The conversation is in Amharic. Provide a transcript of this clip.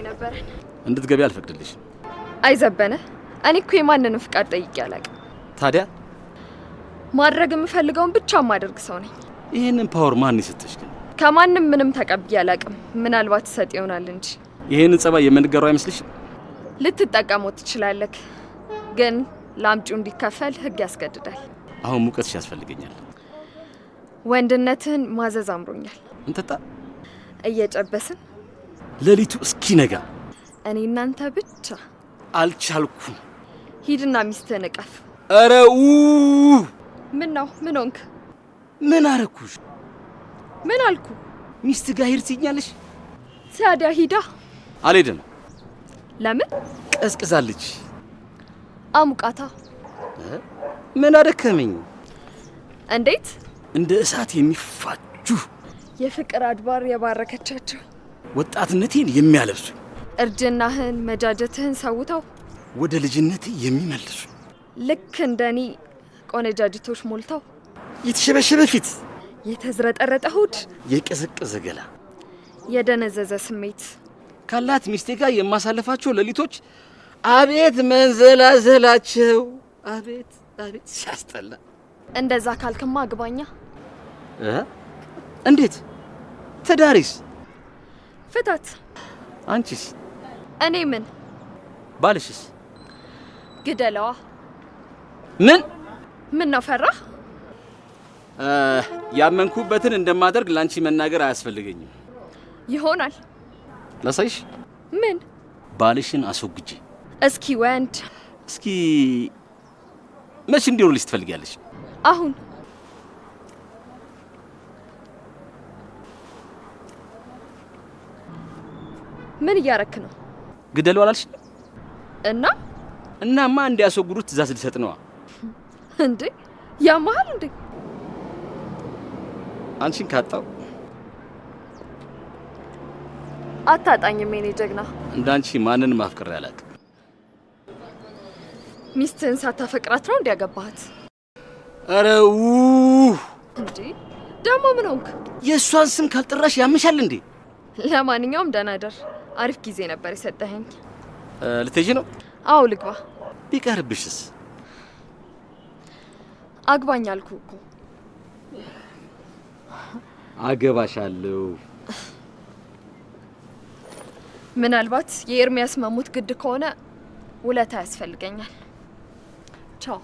ነበረን። እንድትገቢ አልፈቅድልሽም። አይዘበነ እኔ እኮ የማንንም ፍቃድ ጠይቄ አላውቅም። ታዲያ ማድረግ የምፈልገውን ብቻ ማደርግ ሰው ነኝ። ይሄንን ፓወር ማን ይሰጥሽ ግን? ከማንም ምንም ተቀብዬ አላውቅም። ምናልባት ሰጥ ይሆናል እንጂ ይሄንን ጸባይ የምንገራው አይመስልሽም? ልትጠቀመው ትችላለህ፣ ግን ላምጪው እንዲከፈል ህግ ያስገድዳል። አሁን ሙቀትሽ ያስፈልገኛል። ወንድነትህን ማዘዝ አምሮኛል። እንጠጣ እየጨበስን ሌሊቱ እስኪነጋ እኔ እናንተ ብቻ። አልቻልኩም። ሂድና ሚስትህን እቀፍ። አረው ምን ነው? ምን ሆንክ? ምን አረኩሽ? ምን አልኩ? ሚስት ጋር ሂድ ትይኛለሽ? ታዲያ ሂዳ። አልሄድም። ለምን? ቀዝቅዛለች። አሙቃታ። ምን አደከመኝ? እንዴት? እንደ እሳት የሚፋጁ የፍቅር አድባር የባረከቻቸው ወጣትነቴን የሚያለብሱ እርጅናህን መጃጀትህን ሰውተው ወደ ልጅነቴ የሚመልሱ ልክ እንደኔ ቆነጃጅቶች ሞልተው የተሸበሸበ ፊት፣ የተዝረጠረጠ ሆድ፣ የቀዘቀዘ ገላ፣ የደነዘዘ ስሜት ካላት ሚስቴ ጋር የማሳለፋቸው ሌሊቶች አቤት መንዘላዘላቸው! አቤት አቤት ሲያስጠላ! እንደዛ ካልክማ አግባኛ። እንዴት? ትዳሪስ? ፍታት። አንቺስ? እኔ ምን? ባልሽስ? ግደለዋ። ምን ነው ፈራህ? ያመንኩበትን እንደማደርግ ላንቺ መናገር አያስፈልገኝም። ይሆናል። ላሳይሽ። ምን? ባልሽን አስወግጄ። እስኪ ወንድ፣ እስኪ መቼ እንዲሆንልሽ ትፈልጊያለሽ? አሁን። ምን እያረክ ነው? ግደሉ አላልሽ? እናማ እንዲያስወግዱት ትእዛዝ ልሰጥ ነዋ። እንዴ ያማል እንዴ? አንቺን ካጣው አታጣኝም የኔ ጀግና። እንዳንቺ ማንንም አፍቅሬ አላውቅም። ሚስትህን ሳታፈቅራት ነው እንዲያገባሃት? አረው እንዴ ደግሞ ምን ሆንክ? የእሷን ስም ካልጠራሽ ያምሻል እንዴ? ለማንኛውም ደህና ደር። አሪፍ ጊዜ ነበር የሰጠኸኝ። ልትሄጂ ነው? አዎ ልግባ። ቢቀርብሽስ? አግባኝ አልኩህ እኮ። አገባሻለሁ። ምናልባት የኤርሚያስ መሞት ግድ ከሆነ ውለታ ያስፈልገኛል። ቻው።